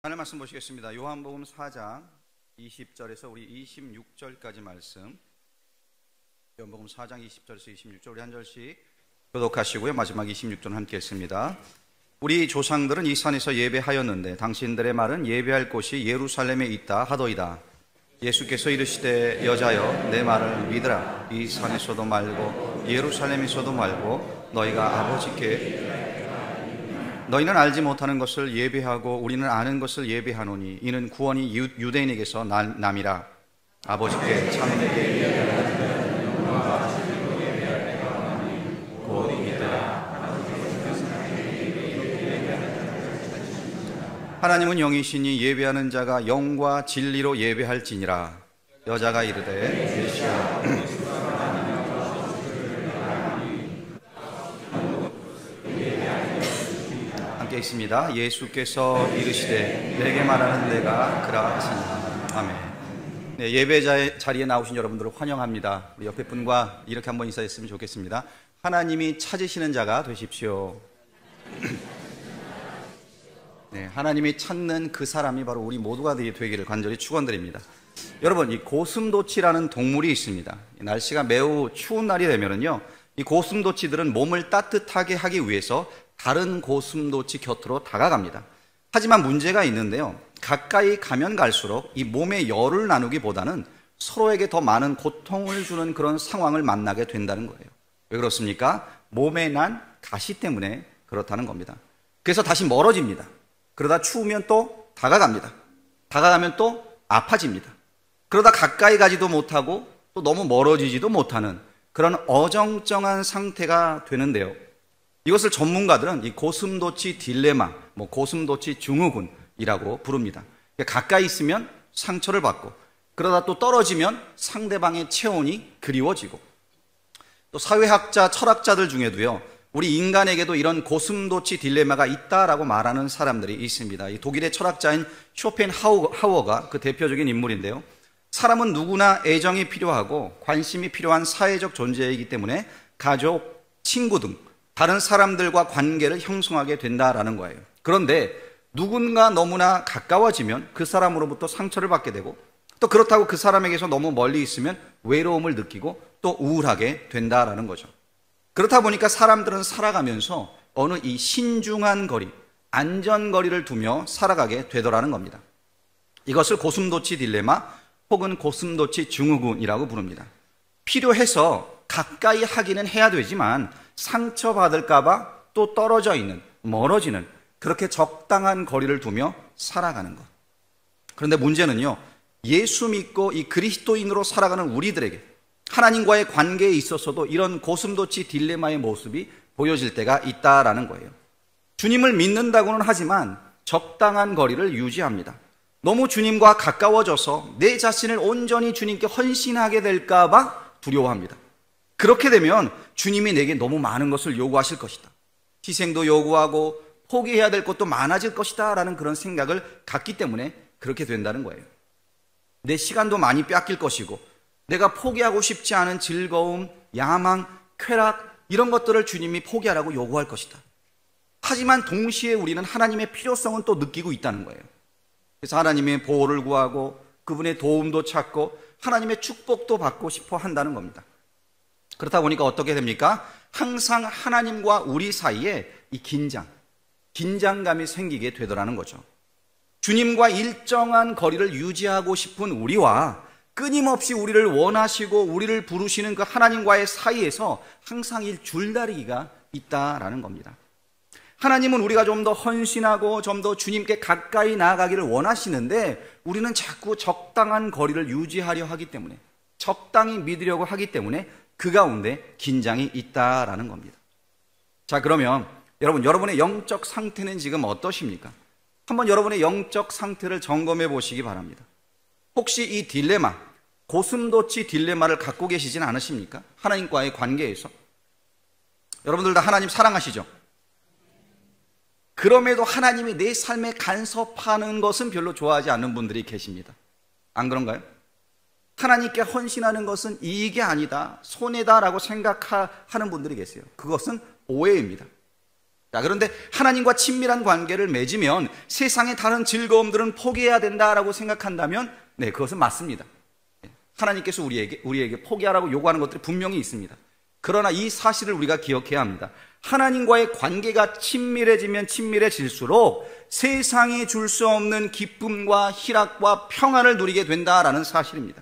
하나님 말씀 보시겠습니다. 요한복음 4장 20절에서 우리 26절까지 말씀. 요한복음 4장 20절에서 26절 우리 한 절씩 교독하시고요. 마지막 26절은 함께 했습니다. 우리 조상들은 이 산에서 예배하였는데 당신들의 말은 예배할 곳이 예루살렘에 있다 하더이다. 예수께서 이르시되 여자여 내 말을 믿으라. 이 산에서도 말고 예루살렘에서도 말고 너희가 아버지께 너희는 알지 못하는 것을 예배하고 우리는 아는 것을 예배하노니 이는 구원이 유대인에게서 남이라. 아버지께 참되게 하나님은 영이시니 예배하는 자가 영과 진리로 예배할지니라. 여자가 이르되 메시아 함께 있습니다. 예수께서 이르시되 내게 말하는 내가 그라하시니. 아멘. 네, 예배 자리에 나오신 여러분들을 환영합니다. 우리 옆에 분과 이렇게 한번 인사했으면 좋겠습니다. 하나님이 찾으시는 자가 되십시오. 네, 하나님이 찾는 그 사람이 바로 우리 모두가 되기를 간절히 축원드립니다. 여러분, 이 고슴도치라는 동물이 있습니다. 날씨가 매우 추운 날이 되면은요, 이 고슴도치들은 몸을 따뜻하게 하기 위해서 다른 고슴도치 곁으로 다가갑니다. 하지만 문제가 있는데요, 가까이 가면 갈수록 이 몸의 열을 나누기보다는 서로에게 더 많은 고통을 주는 그런 상황을 만나게 된다는 거예요. 왜 그렇습니까? 몸에 난 가시 때문에 그렇다는 겁니다. 그래서 다시 멀어집니다. 그러다 추우면 또 다가갑니다. 다가가면 또 아파집니다. 그러다 가까이 가지도 못하고 또 너무 멀어지지도 못하는 그런 어정쩡한 상태가 되는데요, 이것을 전문가들은 이 고슴도치 딜레마, 고슴도치 증후군이라고 부릅니다. 가까이 있으면 상처를 받고 그러다 또 떨어지면 상대방의 체온이 그리워지고, 또 사회학자, 철학자들 중에도요, 우리 인간에게도 이런 고슴도치 딜레마가 있다라고 말하는 사람들이 있습니다. 이 독일의 철학자인 쇼펜하우어가 그 대표적인 인물인데요, 사람은 누구나 애정이 필요하고 관심이 필요한 사회적 존재이기 때문에 가족, 친구 등 다른 사람들과 관계를 형성하게 된다라는 거예요. 그런데 누군가 너무나 가까워지면 그 사람으로부터 상처를 받게 되고, 또 그렇다고 그 사람에게서 너무 멀리 있으면 외로움을 느끼고 또 우울하게 된다라는 거죠. 그렇다 보니까 사람들은 살아가면서 어느 이 신중한 거리, 안전거리를 두며 살아가게 되더라는 겁니다. 이것을 고슴도치 딜레마 혹은 고슴도치 증후군이라고 부릅니다. 필요해서 가까이 하기는 해야 되지만 상처받을까봐 또 떨어져 있는, 멀어지는, 그렇게 적당한 거리를 두며 살아가는 것. 그런데 문제는요, 예수 믿고 이 그리스도인으로 살아가는 우리들에게 하나님과의 관계에 있어서도 이런 고슴도치 딜레마의 모습이 보여질 때가 있다라는 거예요. 주님을 믿는다고는 하지만 적당한 거리를 유지합니다. 너무 주님과 가까워져서 내 자신을 온전히 주님께 헌신하게 될까봐 두려워합니다. 그렇게 되면 주님이 내게 너무 많은 것을 요구하실 것이다, 희생도 요구하고 포기해야 될 것도 많아질 것이다 라는 그런 생각을 갖기 때문에 그렇게 된다는 거예요. 내 시간도 많이 뺏길 것이고 내가 포기하고 싶지 않은 즐거움, 야망, 쾌락, 이런 것들을 주님이 포기하라고 요구할 것이다. 하지만 동시에 우리는 하나님의 필요성은 또 느끼고 있다는 거예요. 그래서 하나님의 보호를 구하고 그분의 도움도 찾고 하나님의 축복도 받고 싶어 한다는 겁니다. 그렇다 보니까 어떻게 됩니까? 항상 하나님과 우리 사이에 이 긴장감이 생기게 되더라는 거죠. 주님과 일정한 거리를 유지하고 싶은 우리와 끊임없이 우리를 원하시고 우리를 부르시는 그 하나님과의 사이에서 항상 이 줄다리기가 있다라는 겁니다. 하나님은 우리가 좀 더 헌신하고 좀 더 주님께 가까이 나아가기를 원하시는데 우리는 자꾸 적당한 거리를 유지하려 하기 때문에, 적당히 믿으려고 하기 때문에 그 가운데 긴장이 있다라는 겁니다. 자, 그러면 여러분의 영적 상태는 지금 어떠십니까? 한번 여러분의 영적 상태를 점검해 보시기 바랍니다. 혹시 이 딜레마, 고슴도치 딜레마를 갖고 계시진 않으십니까? 하나님과의 관계에서. 여러분들 다 하나님 사랑하시죠? 그럼에도 하나님이 내 삶에 간섭하는 것은 별로 좋아하지 않는 분들이 계십니다. 안 그런가요? 하나님께 헌신하는 것은 이익이 아니다, 손해다라고 생각하는 분들이 계세요. 그것은 오해입니다. 자, 그런데 하나님과 친밀한 관계를 맺으면 세상의 다른 즐거움들은 포기해야 된다라고 생각한다면 네, 그것은 맞습니다. 하나님께서 우리에게 포기하라고 요구하는 것들이 분명히 있습니다. 그러나 이 사실을 우리가 기억해야 합니다. 하나님과의 관계가 친밀해지면 친밀해질수록 세상이 줄 수 없는 기쁨과 희락과 평안을 누리게 된다라는 사실입니다.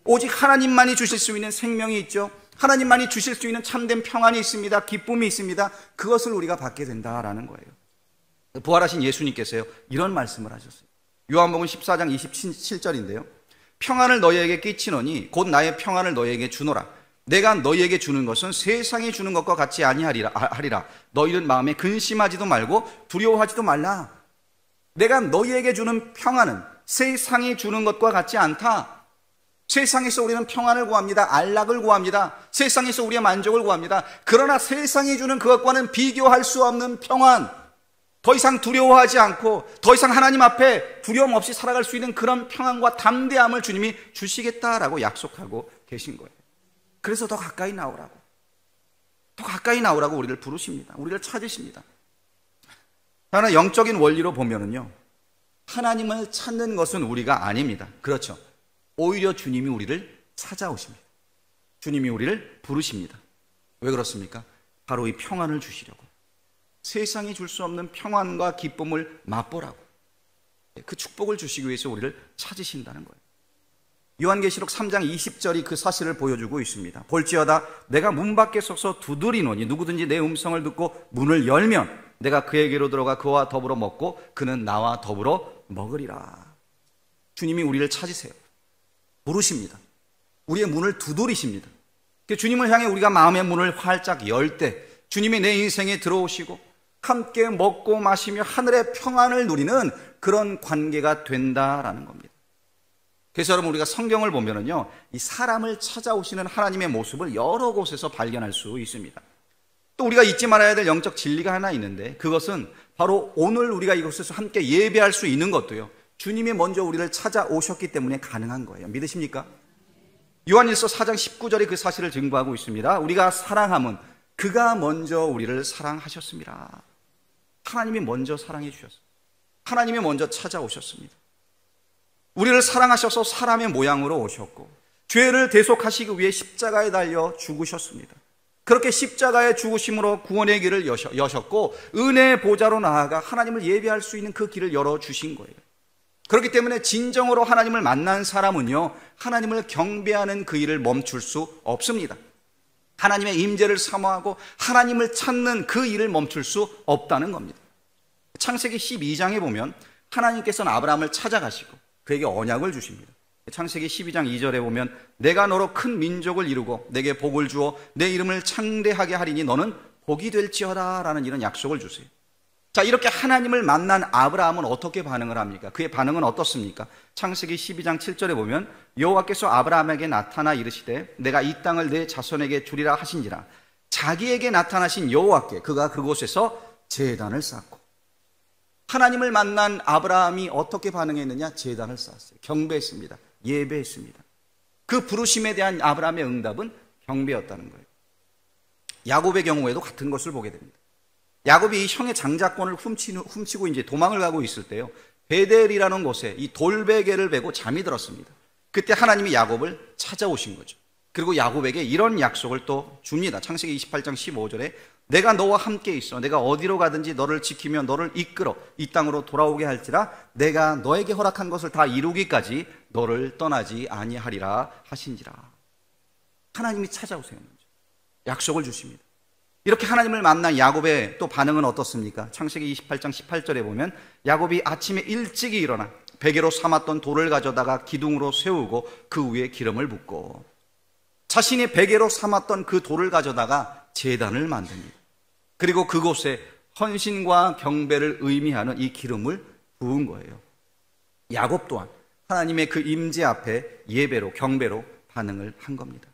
오직 하나님만이 주실 수 있는 생명이 있죠. 하나님만이 주실 수 있는 참된 평안이 있습니다. 기쁨이 있습니다. 그것을 우리가 받게 된다라는 거예요. 부활하신 예수님께서요, 이런 말씀을 하셨어요. 요한복음 14장 27절인데요. 평안을 너희에게 끼치노니 곧 나의 평안을 너희에게 주노라. 내가 너희에게 주는 것은 세상이 주는 것과 같이 아니하리라. 너희는 마음에 근심하지도 말고 두려워하지도 말라. 내가 너희에게 주는 평안은 세상이 주는 것과 같지 않다. 세상에서 우리는 평안을 구합니다. 안락을 구합니다. 세상에서 우리의 만족을 구합니다. 그러나 세상이 주는 그것과는 비교할 수 없는 평안, 더 이상 두려워하지 않고 더 이상 하나님 앞에 두려움 없이 살아갈 수 있는 그런 평안과 담대함을 주님이 주시겠다라고 약속하고 계신 거예요. 그래서 더 가까이 나오라고 우리를 부르십니다. 우리를 찾으십니다. 하나 영적인 원리로 보면은요, 하나님을 찾는 것은 우리가 아닙니다. 그렇죠. 오히려 주님이 우리를 찾아오십니다. 주님이 우리를 부르십니다. 왜 그렇습니까? 바로 이 평안을 주시려고, 세상이 줄 수 없는 평안과 기쁨을 맛보라고, 그 축복을 주시기 위해서 우리를 찾으신다는 거예요. 요한계시록 3장 20절이 그 사실을 보여주고 있습니다. 볼지어다 내가 문 밖에 서서 두드리노니 누구든지 내 음성을 듣고 문을 열면 내가 그에게로 들어가 그와 더불어 먹고 그는 나와 더불어 먹으리라. 주님이 우리를 찾으세요. 부르십니다. 우리의 문을 두드리십니다. 주님을 향해 우리가 마음의 문을 활짝 열 때 주님이 내 인생에 들어오시고 함께 먹고 마시며 하늘의 평안을 누리는 그런 관계가 된다라는 겁니다. 그래서 여러분, 우리가 성경을 보면은요, 이 사람을 찾아오시는 하나님의 모습을 여러 곳에서 발견할 수 있습니다. 또 우리가 잊지 말아야 될 영적 진리가 하나 있는데, 그것은 바로 오늘 우리가 이곳에서 함께 예배할 수 있는 것도요, 주님이 먼저 우리를 찾아오셨기 때문에 가능한 거예요. 믿으십니까? 요한일서 4장 19절이 그 사실을 증거하고 있습니다. 우리가 사랑함은 그가 먼저 우리를 사랑하셨습니다. 하나님이 먼저 사랑해 주셨습니다. 하나님이 먼저 찾아오셨습니다. 우리를 사랑하셔서 사람의 모양으로 오셨고 죄를 대속하시기 위해 십자가에 달려 죽으셨습니다. 그렇게 십자가의 죽으심으로 구원의 길을 여셨고 은혜의 보좌로 나아가 하나님을 예배할 수 있는 그 길을 열어주신 거예요. 그렇기 때문에 진정으로 하나님을 만난 사람은요, 하나님을 경배하는 그 일을 멈출 수 없습니다. 하나님의 임재를 사모하고 하나님을 찾는 그 일을 멈출 수 없다는 겁니다. 창세기 12장에 보면 하나님께서는 아브라함을 찾아가시고 그에게 언약을 주십니다. 창세기 12장 2절에 보면 내가 너로 큰 민족을 이루고 내게 복을 주어 내 이름을 창대하게 하리니 너는 복이 될지어다 라는 이런 약속을 주세요. 자, 이렇게 하나님을 만난 아브라함은 어떻게 반응을 합니까? 그의 반응은 어떻습니까? 창세기 12장 7절에 보면 여호와께서 아브라함에게 나타나 이르시되 내가 이 땅을 내 자손에게 주리라 하신지라. 자기에게 나타나신 여호와께 그가 그곳에서 제단을 쌓고, 하나님을 만난 아브라함이 어떻게 반응했느냐? 제단을 쌓았어요. 경배했습니다. 예배했습니다. 그 부르심에 대한 아브라함의 응답은 경배였다는 거예요. 야곱의 경우에도 같은 것을 보게 됩니다. 야곱이 이 형의 장자권을 훔치고 이제 도망을 가고 있을 때요, 베델이라는 곳에 이 돌베개를 베고 잠이 들었습니다. 그때 하나님이 야곱을 찾아오신 거죠. 그리고 야곱에게 이런 약속을 또 줍니다. 창세기 28장 15절에 내가 너와 함께 있어. 내가 어디로 가든지 너를 지키며 너를 이끌어 이 땅으로 돌아오게 할지라. 내가 너에게 허락한 것을 다 이루기까지 너를 떠나지 아니하리라 하신지라. 하나님이 찾아오세요. 약속을 주십니다. 이렇게 하나님을 만난 야곱의 또 반응은 어떻습니까? 창세기 28장 18절에 보면 야곱이 아침에 일찍이 일어나 베개로 삼았던 돌을 가져다가 기둥으로 세우고 그 위에 기름을 붓고, 자신이 베개로 삼았던 그 돌을 가져다가 제단을 만듭니다. 그리고 그곳에 헌신과 경배를 의미하는 이 기름을 부은 거예요. 야곱 또한 하나님의 그 임재 앞에 예배로, 경배로 반응을 한 겁니다.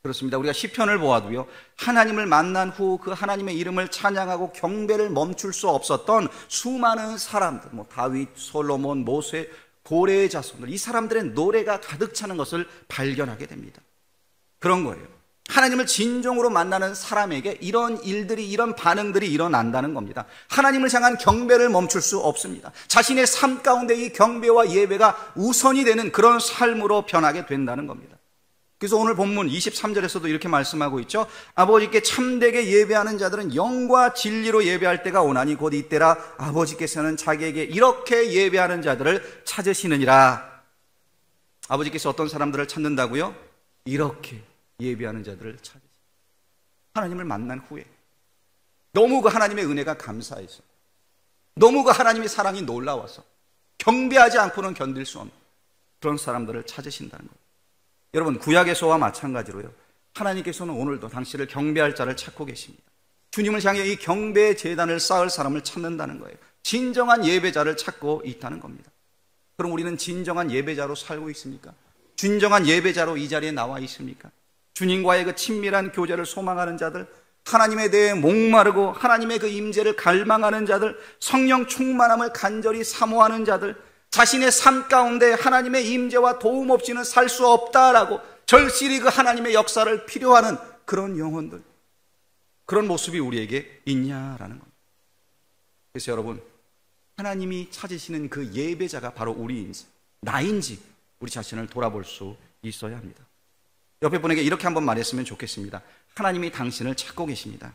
그렇습니다. 우리가 시편을 보아도요, 하나님을 만난 후 그 하나님의 이름을 찬양하고 경배를 멈출 수 없었던 수많은 사람들, 다윗, 솔로몬, 모세, 고레의 자손들, 이 사람들의 노래가 가득 차는 것을 발견하게 됩니다. 그런 거예요. 하나님을 진정으로 만나는 사람에게 이런 일들이, 이런 반응들이 일어난다는 겁니다. 하나님을 향한 경배를 멈출 수 없습니다. 자신의 삶 가운데 이 경배와 예배가 우선이 되는 그런 삶으로 변하게 된다는 겁니다. 그래서 오늘 본문 23절에서도 이렇게 말씀하고 있죠. 아버지께 참되게 예배하는 자들은 영과 진리로 예배할 때가 오나니 곧 이때라. 아버지께서는 자기에게 이렇게 예배하는 자들을 찾으시느니라. 아버지께서 어떤 사람들을 찾는다고요? 이렇게 예배하는 자들을 찾으시고, 하나님을 만난 후에 너무 그 하나님의 은혜가 감사해서, 너무 그 하나님의 사랑이 놀라워서 경배하지 않고는 견딜 수 없는 그런 사람들을 찾으신다는 거예요. 여러분, 구약에서와 마찬가지로요, 하나님께서는 오늘도 당신을 경배할 자를 찾고 계십니다. 주님을 향해 이 경배의 제단을 쌓을 사람을 찾는다는 거예요. 진정한 예배자를 찾고 있다는 겁니다. 그럼 우리는 진정한 예배자로 살고 있습니까? 진정한 예배자로 이 자리에 나와 있습니까? 주님과의 그 친밀한 교제를 소망하는 자들, 하나님에 대해 목마르고 하나님의 그 임재를 갈망하는 자들, 성령 충만함을 간절히 사모하는 자들, 자신의 삶 가운데 하나님의 임재와 도움 없이는 살 수 없다라고 절실히 그 하나님의 역사를 필요하는 그런 영혼들, 그런 모습이 우리에게 있냐라는 겁니다. 그래서 여러분, 하나님이 찾으시는 그 예배자가 바로 우리인지 나인지 우리 자신을 돌아볼 수 있어야 합니다. 옆에 분에게 이렇게 한번 말했으면 좋겠습니다. 하나님이 당신을 찾고 계십니다.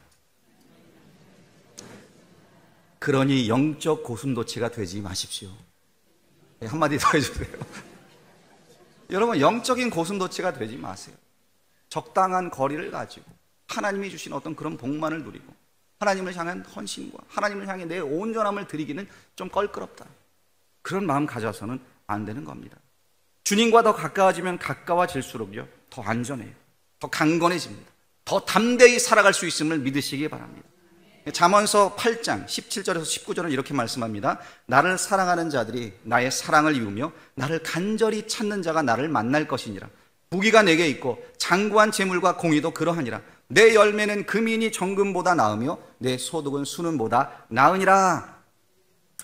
그러니 영적 고슴도치가 되지 마십시오. 네, 한마디 더 해주세요. 여러분, 영적인 고슴도치가 되지 마세요. 적당한 거리를 가지고 하나님이 주신 어떤 그런 복만을 누리고 하나님을 향한 헌신과 하나님을 향해 내 온전함을 드리기는 좀 껄끄럽다, 그런 마음 가져서는 안 되는 겁니다. 주님과 더 가까워지면 가까워질수록요 더 안전해요. 더 강건해집니다. 더 담대히 살아갈 수 있음을 믿으시기 바랍니다. 잠언서 8장 17절에서 19절은 이렇게 말씀합니다. 나를 사랑하는 자들이 나의 사랑을 이루며 나를 간절히 찾는 자가 나를 만날 것이니라. 무기가 내게 있고 장구한 재물과 공의도 그러하니라. 내 열매는 금이니 정금보다 나으며 내 소득은 수는보다 나으니라.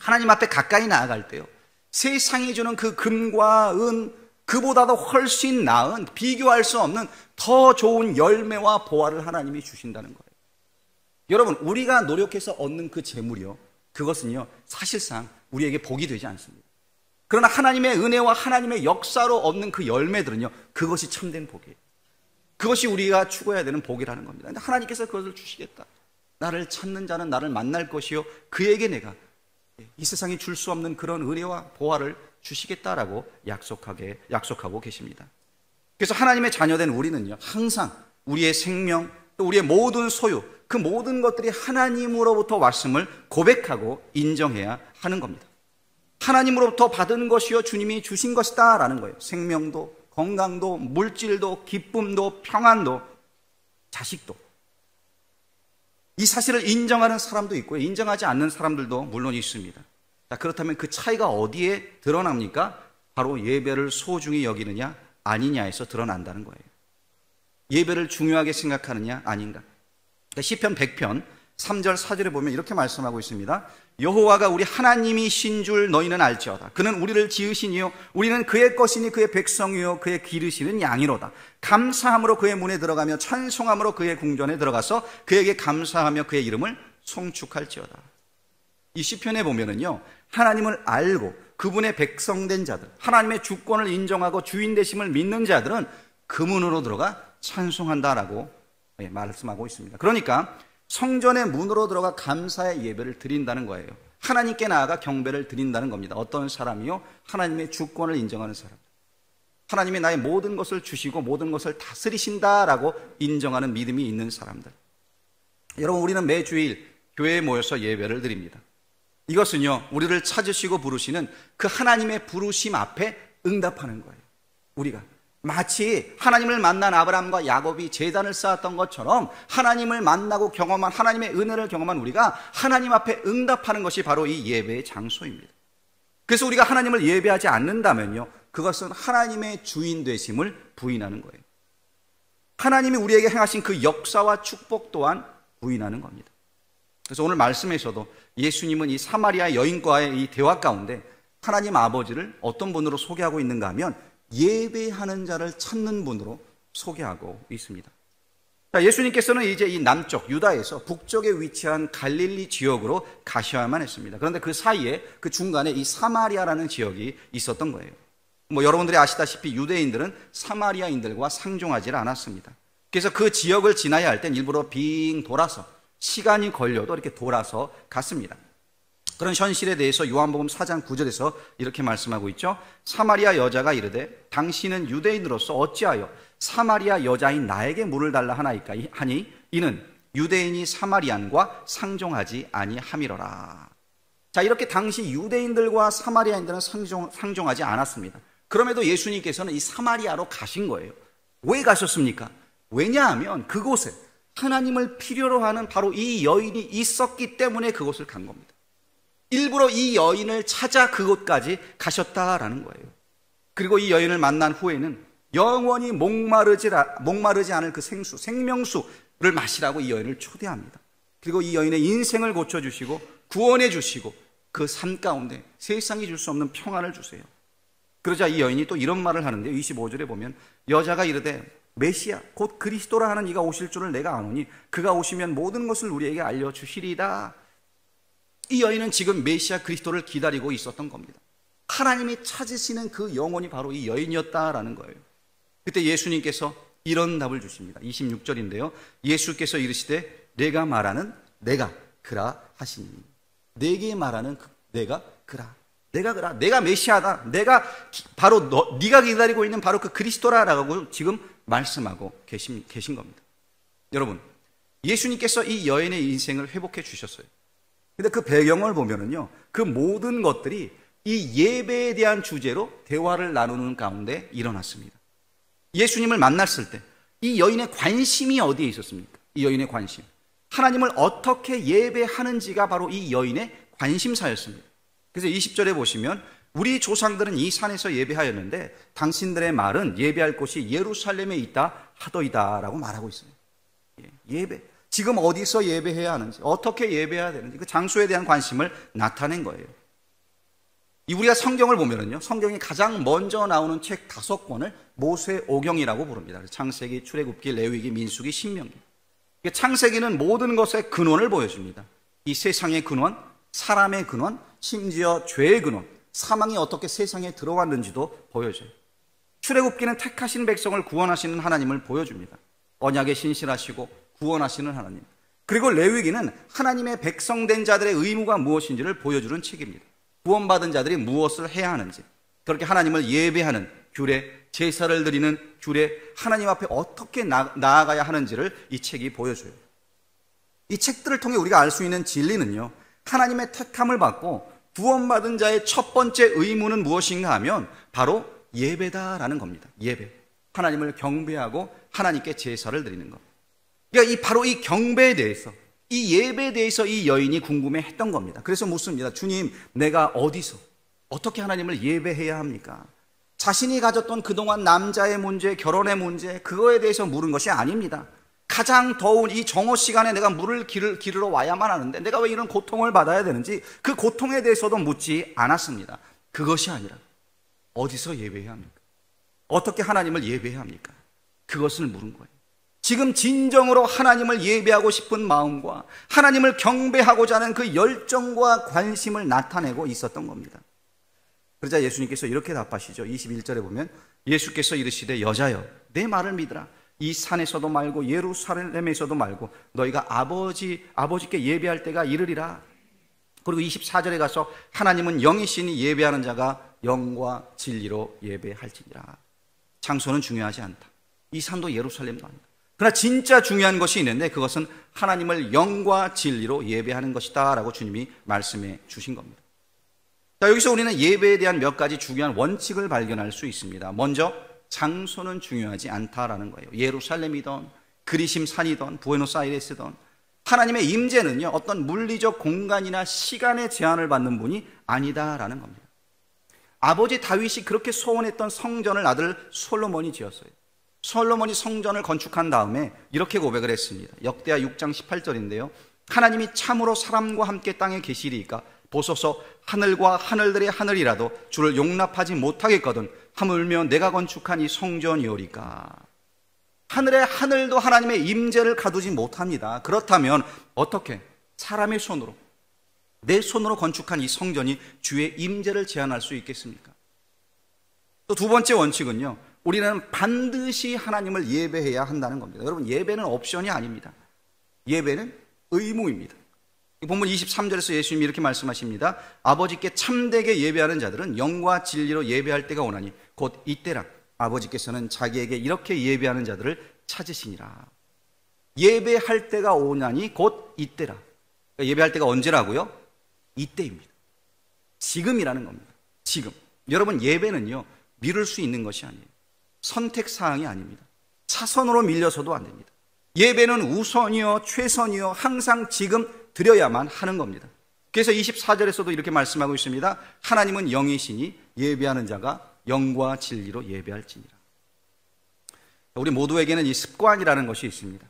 하나님 앞에 가까이 나아갈 때요, 세상이 주는 그 금과 은, 그보다도 훨씬 나은, 비교할 수 없는 더 좋은 열매와 보화를 하나님이 주신다는 거예요. 여러분, 우리가 노력해서 얻는 그 재물이요, 그것은요 사실상 우리에게 복이 되지 않습니다. 그러나 하나님의 은혜와 하나님의 역사로 얻는 그 열매들은요, 그것이 참된 복이에요. 그것이 우리가 추구해야 되는 복이라는 겁니다. 근데 하나님께서 그것을 주시겠다. 나를 찾는 자는 나를 만날 것이요, 그에게 내가 이 세상이 줄 수 없는 그런 은혜와 보화를 주시겠다라고 약속하고 계십니다. 그래서 하나님의 자녀된 우리는요, 항상 우리의 생명, 또 우리의 모든 소유, 그 모든 것들이 하나님으로부터 왔음을 고백하고 인정해야 하는 겁니다. 하나님으로부터 받은 것이요 주님이 주신 것이다 라는 거예요. 생명도, 건강도, 물질도, 기쁨도, 평안도, 자식도. 이 사실을 인정하는 사람도 있고요, 인정하지 않는 사람들도 물론 있습니다. 자, 그렇다면 그 차이가 어디에 드러납니까? 바로 예배를 소중히 여기느냐 아니냐에서 드러난다는 거예요. 예배를 중요하게 생각하느냐 아닌가. 시편 100편 3절 4절에 보면 이렇게 말씀하고 있습니다. 여호와가 우리 하나님이신 줄 너희는 알지어다. 그는 우리를 지으시니요 우리는 그의 것이니 그의 백성이요 그의 기르시는 양이로다. 감사함으로 그의 문에 들어가며 찬송함으로 그의 궁전에 들어가서 그에게 감사하며 그의 이름을 송축할지어다. 이 시편에 보면은요, 하나님을 알고 그분의 백성된 자들, 하나님의 주권을 인정하고 주인 되심을 믿는 자들은 그 문으로 들어가 찬송한다라고 말씀하고 있습니다. 그러니까 성전의 문으로 들어가 감사의 예배를 드린다는 거예요. 하나님께 나아가 경배를 드린다는 겁니다. 어떤 사람이요? 하나님의 주권을 인정하는 사람, 하나님이 나의 모든 것을 주시고 모든 것을 다스리신다라고 인정하는 믿음이 있는 사람들. 여러분, 우리는 매주일 교회에 모여서 예배를 드립니다. 이것은요, 우리를 찾으시고 부르시는 그 하나님의 부르심 앞에 응답하는 거예요. 우리가 마치 하나님을 만난 아브라함과 야곱이 제단을 쌓았던 것처럼 하나님을 만나고 경험한, 하나님의 은혜를 경험한 우리가 하나님 앞에 응답하는 것이 바로 이 예배의 장소입니다. 그래서 우리가 하나님을 예배하지 않는다면요, 그것은 하나님의 주인 되심을 부인하는 거예요. 하나님이 우리에게 행하신 그 역사와 축복 또한 부인하는 겁니다. 그래서 오늘 말씀에서도 예수님은 이 사마리아 여인과의 이 대화 가운데 하나님 아버지를 어떤 분으로 소개하고 있는가 하면 예배하는 자를 찾는 분으로 소개하고 있습니다. 자, 예수님께서는 이제 이 남쪽 유다에서 북쪽에 위치한 갈릴리 지역으로 가셔야만 했습니다. 그런데 그 사이에, 그 중간에 이 사마리아라는 지역이 있었던 거예요. 여러분들이 아시다시피 유대인들은 사마리아인들과 상종하지 않았습니다. 그래서 그 지역을 지나야 할 땐 일부러 빙 돌아서, 시간이 걸려도 이렇게 돌아서 갔습니다. 그런 현실에 대해서 요한복음 4장 9절에서 이렇게 말씀하고 있죠. 사마리아 여자가 이르되 당신은 유대인으로서 어찌하여 사마리아 여자인 나에게 물을 달라 하나이까 하니 이는 유대인이 사마리안과 상종하지 아니함이로라. 자, 이렇게 당시 유대인들과 사마리아인들은 상종하지 않았습니다. 그럼에도 예수님께서는 이 사마리아로 가신 거예요. 왜 가셨습니까? 왜냐하면 그곳에 하나님을 필요로 하는 바로 이 여인이 있었기 때문에 그곳을 간 겁니다. 일부러 이 여인을 찾아 그곳까지 가셨다라는 거예요. 그리고 이 여인을 만난 후에는 영원히 목마르지 않을 그 생명수를 마시라고 이 여인을 초대합니다. 그리고 이 여인의 인생을 고쳐주시고 구원해 주시고 그 삶 가운데 세상이 줄 수 없는 평안을 주세요. 그러자 이 여인이 또 이런 말을 하는데요. 25절에 보면 여자가 이르되 메시아 곧 그리스도라 하는 이가 오실 줄을 내가 아노니 그가 오시면 모든 것을 우리에게 알려주시리이다. 이 여인은 지금 메시아 그리스도를 기다리고 있었던 겁니다. 하나님이 찾으시는 그 영혼이 바로 이 여인이었다라는 거예요. 그때 예수님께서 이런 답을 주십니다. 26절인데요. 예수께서 이르시되 내가 말하는 내가 그라 하시니. 내게 말하는 내가 그라. 내가 그라. 내가 메시아다. 내가 바로 네가 기다리고 있는 바로 그 그리스도라라고 지금 말씀하고 계신 겁니다. 여러분, 예수님께서 이 여인의 인생을 회복해 주셨어요. 근데 그 배경을 보면은요, 그 모든 것들이 이 예배에 대한 주제로 대화를 나누는 가운데 일어났습니다. 예수님을 만났을 때 이 여인의 관심이 어디에 있었습니까? 이 여인의 관심, 하나님을 어떻게 예배하는지가 바로 이 여인의 관심사였습니다. 그래서 20절에 보시면 우리 조상들은 이 산에서 예배하였는데 당신들의 말은 예배할 곳이 예루살렘에 있다 하더이다 라고 말하고 있어요. 예배, 지금 어디서 예배해야 하는지, 어떻게 예배해야 되는지 그 장소에 대한 관심을 나타낸 거예요. 우리가 성경을 보면은요, 성경이 가장 먼저 나오는 책 5권을 모세오경이라고 부릅니다. 창세기, 출애굽기, 레위기, 민수기, 신명기. 창세기는 모든 것의 근원을 보여줍니다. 이 세상의 근원, 사람의 근원, 심지어 죄의 근원, 사망이 어떻게 세상에 들어왔는지도 보여줘요. 출애굽기는 택하신 백성을 구원하시는 하나님을 보여줍니다. 언약에 신실하시고 구원하시는 하나님. 그리고 레위기는 하나님의 백성된 자들의 의무가 무엇인지를 보여주는 책입니다. 구원받은 자들이 무엇을 해야 하는지, 그렇게 하나님을 예배하는 규례, 제사를 드리는 규례, 하나님 앞에 어떻게 나아가야 하는지를 이 책이 보여줘요. 이 책들을 통해 우리가 알 수 있는 진리는요, 하나님의 택함을 받고 구원받은 자의 첫 번째 의무는 무엇인가 하면 바로 예배다라는 겁니다. 예배, 하나님을 경배하고 하나님께 제사를 드리는 것. 그러니까 바로 이 경배에 대해서, 이 예배에 대해서 이 여인이 궁금해했던 겁니다. 그래서 묻습니다. 주님, 내가 어디서 어떻게 하나님을 예배해야 합니까? 자신이 가졌던 그동안 남자의 문제, 결혼의 문제, 그거에 대해서 물은 것이 아닙니다. 가장 더운 이 정오 시간에 내가 물을 기르러 와야만 하는데 내가 왜 이런 고통을 받아야 되는지, 그 고통에 대해서도 묻지 않았습니다. 그것이 아니라 어디서 예배해야 합니까? 어떻게 하나님을 예배해야 합니까? 그것을 물은 거예요. 지금 진정으로 하나님을 예배하고 싶은 마음과 하나님을 경배하고자 하는 그 열정과 관심을 나타내고 있었던 겁니다. 그러자 예수님께서 이렇게 답하시죠. 21절에 보면 예수께서 이르시되 여자여 내 말을 믿으라. 이 산에서도 말고 예루살렘에서도 말고 너희가 아버지께 예배할 때가 이르리라. 그리고 24절에 가서 하나님은 영이시니 예배하는 자가 영과 진리로 예배할지니라. 장소는 중요하지 않다. 이 산도 예루살렘도 아니다. 그러나 진짜 중요한 것이 있는데 그것은 하나님을 영과 진리로 예배하는 것이다 라고 주님이 말씀해 주신 겁니다. 자, 여기서 우리는 예배에 대한 몇 가지 중요한 원칙을 발견할 수 있습니다. 먼저 장소는 중요하지 않다라는 거예요. 예루살렘이든 그리심산이든 부에노스아이레스든 하나님의 임재는요, 어떤 물리적 공간이나 시간의 제한을 받는 분이 아니다라는 겁니다. 아버지 다윗이 그렇게 소원했던 성전을 아들 솔로몬이 지었어요. 솔로몬이 성전을 건축한 다음에 이렇게 고백을 했습니다. 역대하 6장 18절인데요. 하나님이 참으로 사람과 함께 땅에 계시리이까 보소서 하늘과 하늘들의 하늘이라도 주를 용납하지 못하겠거든 하물며 내가 건축한 이 성전이오리까. 하늘의 하늘도 하나님의 임재를 가두지 못합니다. 그렇다면 어떻게 사람의 손으로, 내 손으로 건축한 이 성전이 주의 임재를 제한할 수 있겠습니까? 또 두 번째 원칙은요, 우리는 반드시 하나님을 예배해야 한다는 겁니다. 여러분, 예배는 옵션이 아닙니다. 예배는 의무입니다. 본문 23절에서 예수님이 이렇게 말씀하십니다. 아버지께 참되게 예배하는 자들은 영과 진리로 예배할 때가 오나니 곧 이때라. 아버지께서는 자기에게 이렇게 예배하는 자들을 찾으시니라. 예배할 때가 오나니 곧 이때라. 그러니까 예배할 때가 언제라고요? 이때입니다. 지금이라는 겁니다. 지금. 여러분, 예배는요, 미룰 수 있는 것이 아니에요. 선택사항이 아닙니다. 차선으로 밀려서도 안 됩니다. 예배는 우선이요, 최선이요, 항상 지금 드려야만 하는 겁니다. 그래서 24절에서도 이렇게 말씀하고 있습니다. 하나님은 영이시니 예배하는 자가 영과 진리로 예배할지니라. 우리 모두에게는 이 습관이라는 것이 있습니다.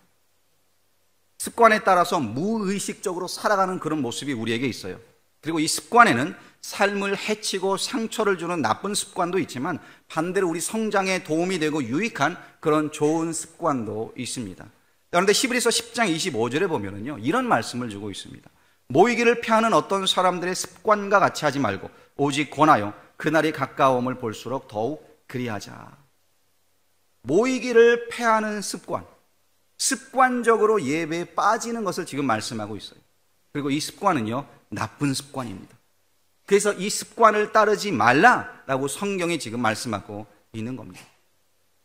습관에 따라서 무의식적으로 살아가는 그런 모습이 우리에게 있어요. 그리고 이 습관에는 삶을 해치고 상처를 주는 나쁜 습관도 있지만 반대로 우리 성장에 도움이 되고 유익한 그런 좋은 습관도 있습니다. 그런데 히브리서 10장 25절에 보면은요, 이런 말씀을 주고 있습니다. 모이기를 피하는 어떤 사람들의 습관과 같이 하지 말고 오직 권하여 그날이 가까움을 볼수록 더욱 그리하자. 모이기를 피하는 습관, 습관적으로 예배에 빠지는 것을 지금 말씀하고 있어요. 그리고 이 습관은요, 나쁜 습관입니다. 그래서 이 습관을 따르지 말라라고 성경이 지금 말씀하고 있는 겁니다.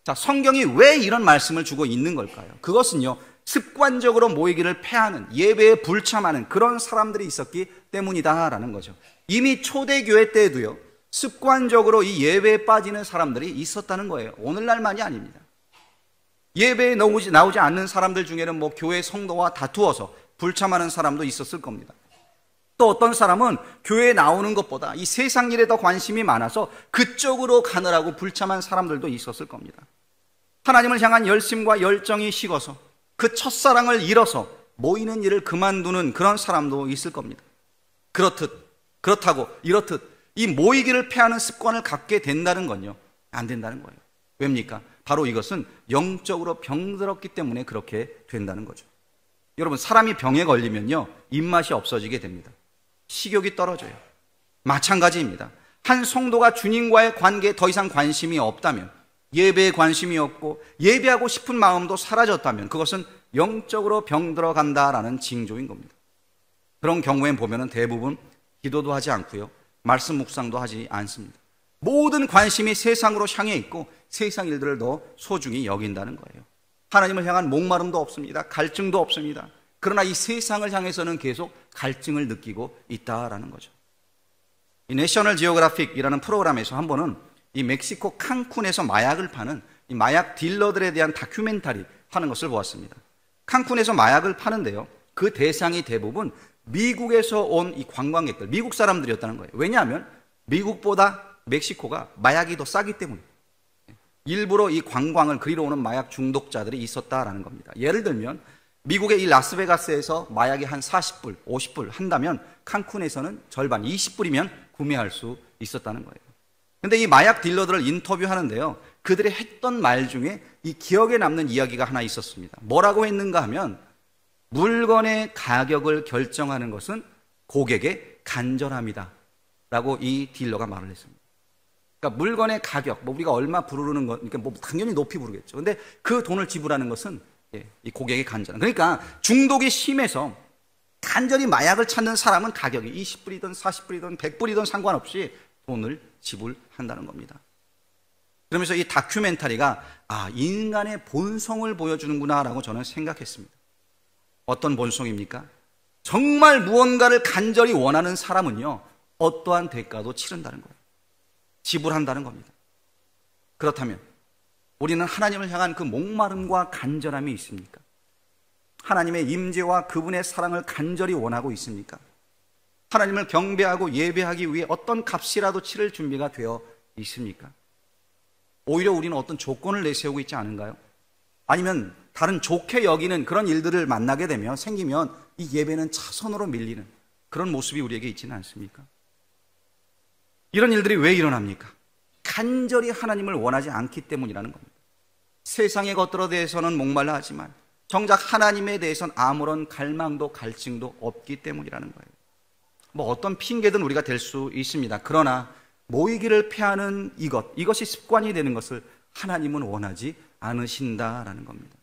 자, 성경이 왜 이런 말씀을 주고 있는 걸까요? 그것은요, 습관적으로 모이기를 패하는, 예배에 불참하는 그런 사람들이 있었기 때문이다라는 거죠. 이미 초대교회 때에도요, 습관적으로 이 예배에 빠지는 사람들이 있었다는 거예요. 오늘날만이 아닙니다. 예배에 나오지 않는 사람들 중에는 뭐 교회 성도와 다투어서 불참하는 사람도 있었을 겁니다. 또 어떤 사람은 교회에 나오는 것보다 이 세상 일에 더 관심이 많아서 그쪽으로 가느라고 불참한 사람들도 있었을 겁니다. 하나님을 향한 열심과 열정이 식어서 그 첫사랑을 잃어서 모이는 일을 그만두는 그런 사람도 있을 겁니다. 이렇듯 이 모이기를 패하는 습관을 갖게 된다는 건요, 안 된다는 거예요. 왜입니까? 바로 이것은 영적으로 병들었기 때문에 그렇게 된다는 거죠. 여러분, 사람이 병에 걸리면요, 입맛이 없어지게 됩니다. 식욕이 떨어져요. 마찬가지입니다. 한 성도가 주님과의 관계에 더 이상 관심이 없다면, 예배에 관심이 없고 예배하고 싶은 마음도 사라졌다면 그것은 영적으로 병들어 간다라는 징조인 겁니다. 그런 경우엔 보면은 대부분 기도도 하지 않고요, 말씀 묵상도 하지 않습니다. 모든 관심이 세상으로 향해 있고 세상 일들을 더 소중히 여긴다는 거예요. 하나님을 향한 목마름도 없습니다. 갈증도 없습니다. 그러나 이 세상을 향해서는 계속 갈증을 느끼고 있다라는 거죠. 이 내셔널 지오그래픽이라는 프로그램에서 한 번은 이 멕시코 칸쿤에서 마약을 파는 이 마약 딜러들에 대한 다큐멘터리 하는 것을 보았습니다. 칸쿤에서 마약을 파는데요, 그 대상이 대부분 미국에서 온 이 관광객들, 미국 사람들이었다는 거예요. 왜냐하면 미국보다 멕시코가 마약이 더 싸기 때문에 일부러 이 관광을 그리러 오는 마약 중독자들이 있었다라는 겁니다. 예를 들면 미국의 이 라스베가스에서 마약이 한 40불, 50불 한다면 칸쿤에서는 절반, 20불이면 구매할 수 있었다는 거예요. 근데 이 마약 딜러들을 인터뷰하는데요, 그들이 했던 말 중에 이 기억에 남는 이야기가 하나 있었습니다. 뭐라고 했는가 하면, 물건의 가격을 결정하는 것은 고객의 간절함이다 라고 이 딜러가 말을 했습니다. 그러니까 물건의 가격, 뭐 우리가 얼마 부르는 건, 그러니까 뭐 당연히 높이 부르겠죠. 근데 그 돈을 지불하는 것은 이 고객의 간절함. 그러니까 중독이 심해서 간절히 마약을 찾는 사람은 가격이 20불이든 40불이든 100불이든 상관없이 돈을 지불한다는 겁니다. 그러면서 이 다큐멘터리가 인간의 본성을 보여주는구나 라고 저는 생각했습니다. 어떤 본성입니까? 정말 무언가를 간절히 원하는 사람은요, 어떠한 대가도 치른다는 거예요. 지불한다는 겁니다. 그렇다면 우리는 하나님을 향한 그 목마름과 간절함이 있습니까? 하나님의 임재와 그분의 사랑을 간절히 원하고 있습니까? 하나님을 경배하고 예배하기 위해 어떤 값이라도 치를 준비가 되어 있습니까? 오히려 우리는 어떤 조건을 내세우고 있지 않은가요? 아니면 다른 좋게 여기는 그런 일들을 만나게 되면, 생기면 이 예배는 차선으로 밀리는 그런 모습이 우리에게 있지는 않습니까? 이런 일들이 왜 일어납니까? 간절히 하나님을 원하지 않기 때문이라는 겁니다. 세상의 것들에 대해서는 목말라 하지만 정작 하나님에 대해서는 아무런 갈망도 갈증도 없기 때문이라는 거예요. 뭐 어떤 핑계든 우리가 될 수 있습니다. 그러나 모이기를 패하는 이것이 습관이 되는 것을 하나님은 원하지 않으신다라는 겁니다.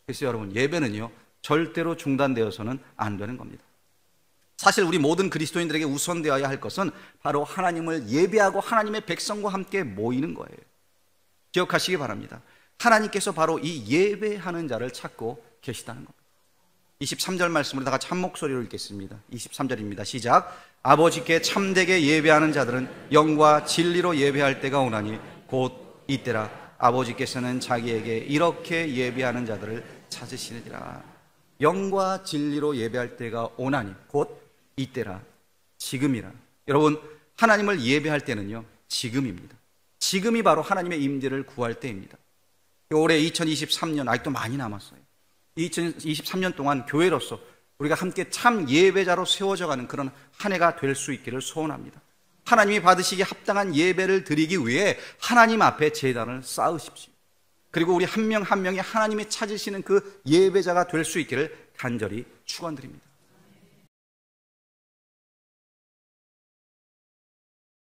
그래서 여러분, 예배는요 절대로 중단되어서는 안 되는 겁니다. 사실 우리 모든 그리스도인들에게 우선되어야 할 것은 바로 하나님을 예배하고 하나님의 백성과 함께 모이는 거예요. 기억하시기 바랍니다. 하나님께서 바로 이 예배하는 자를 찾고 계시다는 겁니다. 23절 말씀으로 다 같이 한 목소리로 읽겠습니다. 23절입니다. 시작. 아버지께 참되게 예배하는 자들은 영과 진리로 예배할 때가 오나니 곧 이때라. 아버지께서는 자기에게 이렇게 예배하는 자들을 찾으시느니라. 영과 진리로 예배할 때가 오나니 곧 이때라. 지금이라. 여러분, 하나님을 예배할 때는요 지금입니다. 지금이 바로 하나님의 임재를 구할 때입니다. 올해 2023년 아직도 많이 남았어요. 2023년 동안 교회로서 우리가 함께 참 예배자로 세워져가는 그런 한 해가 될 수 있기를 소원합니다. 하나님이 받으시기에 합당한 예배를 드리기 위해 하나님 앞에 제단을 쌓으십시오. 그리고 우리 한 명 한 명이 하나님이 찾으시는 그 예배자가 될 수 있기를 간절히 축원드립니다.